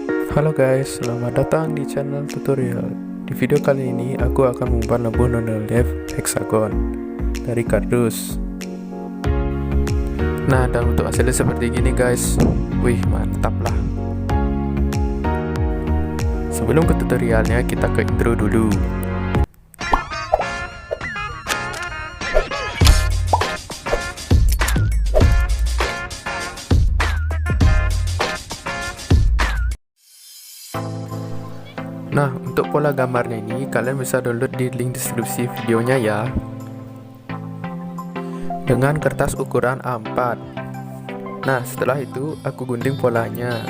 Halo guys, selamat datang di channel tutorial. Di video kali ini aku akan membuat lampu non-relief hexagon dari kardus. Nah, dan untuk hasilnya seperti gini guys. Wih, mantap lah. Sebelum ke tutorialnya, kita ke intro dulu. Nah, untuk pola gambarnya ini kalian bisa download di link deskripsi videonya ya. Dengan kertas ukuran A4. Nah, setelah itu aku gunting polanya.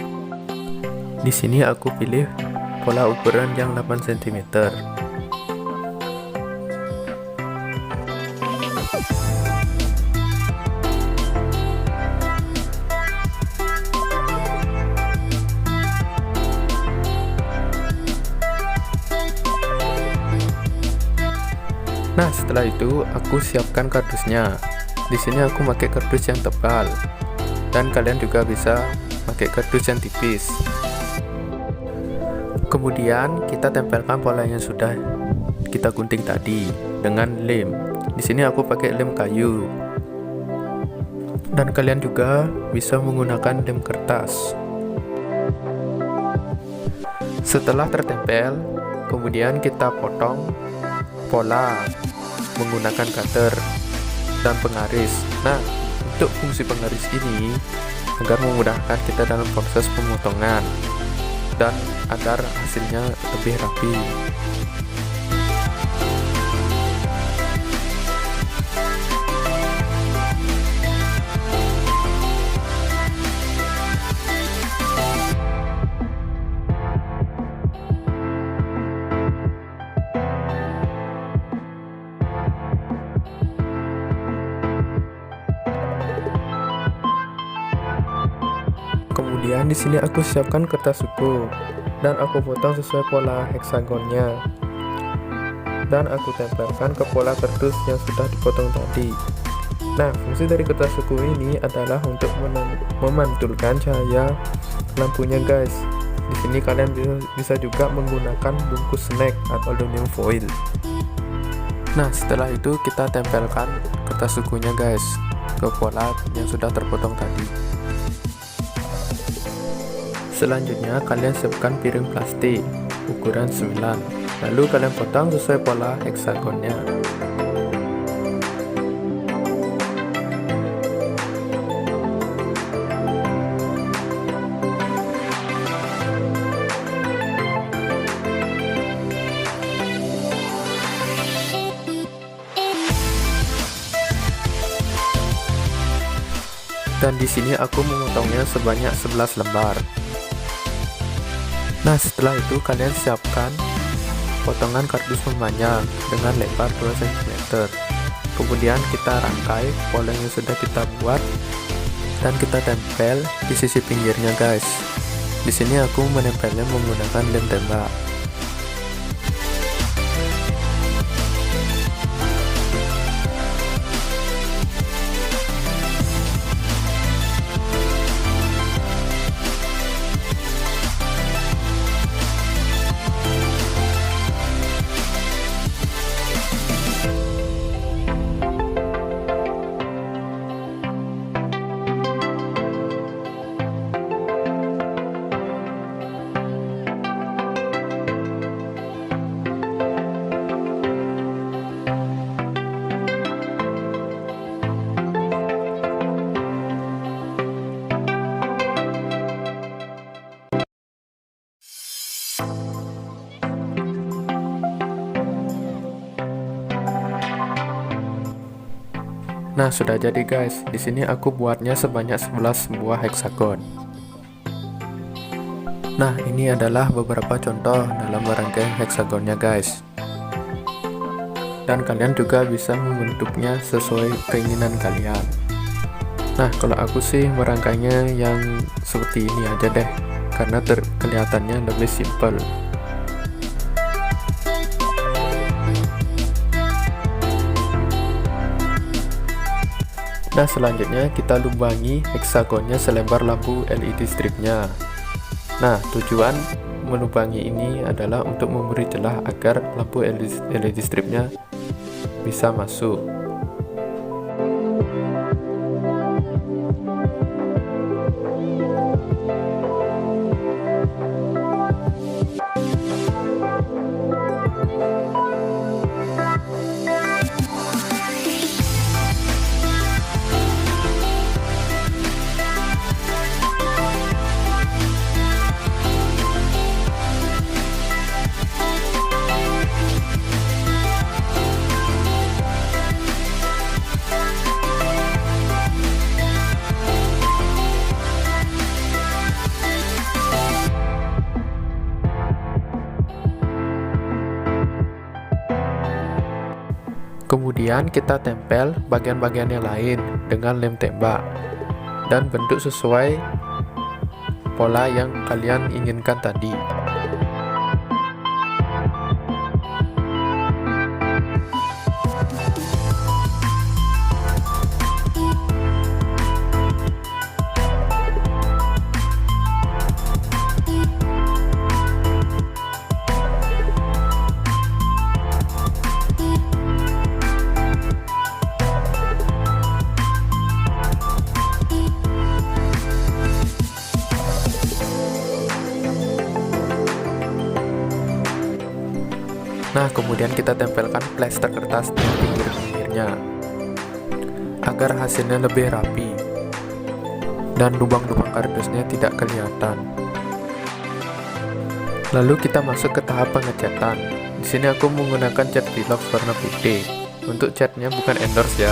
Di sini aku pilih pola ukuran yang 8 cm. Nah, setelah itu aku siapkan kardusnya. Di sini aku pakai kardus yang tebal, dan kalian juga bisa pakai kardus yang tipis. Kemudian kita tempelkan pola yang sudah kita gunting tadi dengan lem. Di sini aku pakai lem kayu, dan kalian juga bisa menggunakan lem kertas. Setelah tertempel, kemudian kita potong pola menggunakan cutter dan pengaris. Nah, untuk fungsi pengaris ini agar memudahkan kita dalam proses pemotongan dan agar hasilnya lebih rapi. Kemudian di sini aku siapkan kertas suku dan aku potong sesuai pola heksagonnya. Dan aku tempelkan ke pola kardus yang sudah dipotong tadi. Nah, fungsi dari kertas suku ini adalah untuk memantulkan cahaya lampunya guys. Di sini kalian bisa juga menggunakan bungkus snack atau aluminium foil. Nah, setelah itu kita tempelkan kertas sukunya guys ke pola yang sudah terpotong tadi. Selanjutnya kalian siapkan piring plastik ukuran 9, lalu kalian potong sesuai pola heksagonnya. Dan di sini aku memotongnya sebanyak 11 lembar. Nah, setelah itu kalian siapkan potongan kardus memanjang dengan lebar 2 cm. Kemudian kita rangkai pola yang sudah kita buat dan kita tempel di sisi pinggirnya guys. Di sini aku menempelnya menggunakan lem tembak. Nah, sudah jadi guys. Di sini aku buatnya sebanyak 11 buah heksagon. Nah, ini adalah beberapa contoh dalam merangkai heksagonnya guys. Dan kalian juga bisa membentuknya sesuai keinginan kalian. Nah, kalau aku sih merangkainya yang seperti ini aja deh, karena kelihatannya lebih simple. Nah, selanjutnya kita lubangi heksagonnya selebar lampu LED stripnya. Nah, tujuan melubangi ini adalah untuk memberi celah agar lampu LED stripnya bisa masuk. Kemudian kita tempel bagian-bagian yang lain dengan lem tembak dan bentuk sesuai pola yang kalian inginkan tadi. Nah, kemudian kita tempelkan plester kertas di pinggir-pinggirnya agar hasilnya lebih rapi dan lubang-lubang kardusnya tidak kelihatan. Lalu kita masuk ke tahap pengecatan. Di sini aku menggunakan cat Velox warna putih. Untuk catnya bukan endorse ya.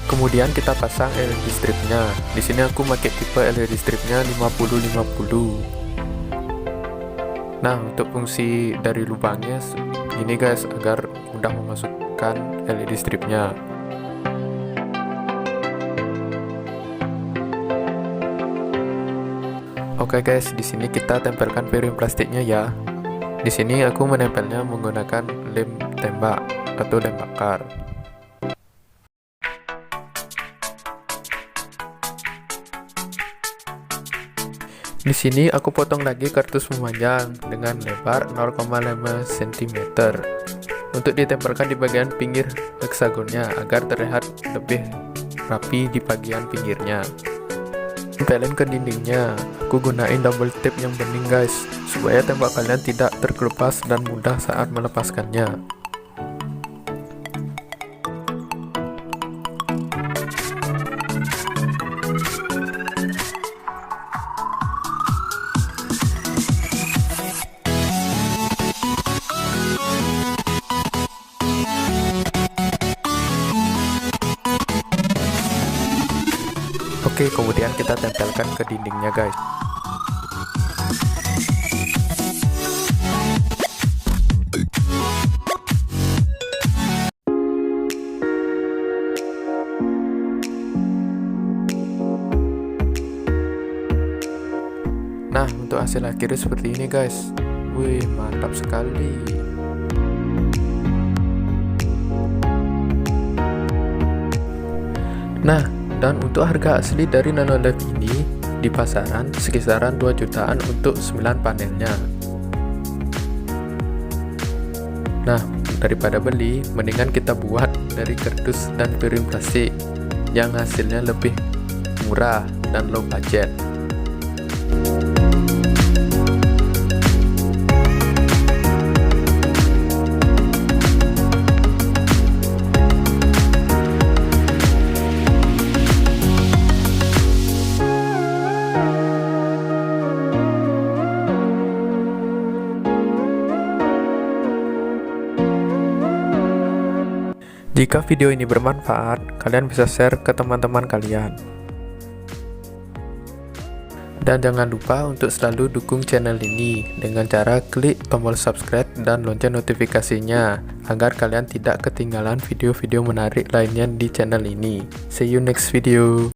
Kemudian kita pasang LED stripnya. Di sini aku pakai tipe LED stripnya 50-50. Nah, untuk fungsi dari lubangnya gini guys, agar mudah memasukkan LED stripnya. Oke guys, di sini kita tempelkan piring plastiknya ya. Di sini aku menempelnya menggunakan lem tembak atau lem bakar. Di sini aku potong lagi kardus memanjang dengan lebar 0,5 cm untuk ditempelkan di bagian pinggir heksagonnya agar terlihat lebih rapi di bagian pinggirnya. Tempelin ke dindingnya. Aku gunain double tape yang bening guys, supaya tembak kalian tidak terkelupas dan mudah saat melepaskannya. Oke, kemudian kita tempelkan ke dindingnya guys. Nah, untuk hasil akhirnya seperti ini guys. Wih, mantap sekali. Nah, dan untuk harga asli dari Nanolife ini di pasaran sekisaran 2 jutaan untuk 9 panelnya. Nah, daripada beli, mendingan kita buat dari kardus dan piring plastik yang hasilnya lebih murah dan low budget. Jika video ini bermanfaat, kalian bisa share ke teman-teman kalian. Dan jangan lupa untuk selalu dukung channel ini dengan cara klik tombol subscribe dan lonceng notifikasinya agar kalian tidak ketinggalan video-video menarik lainnya di channel ini. See you next video.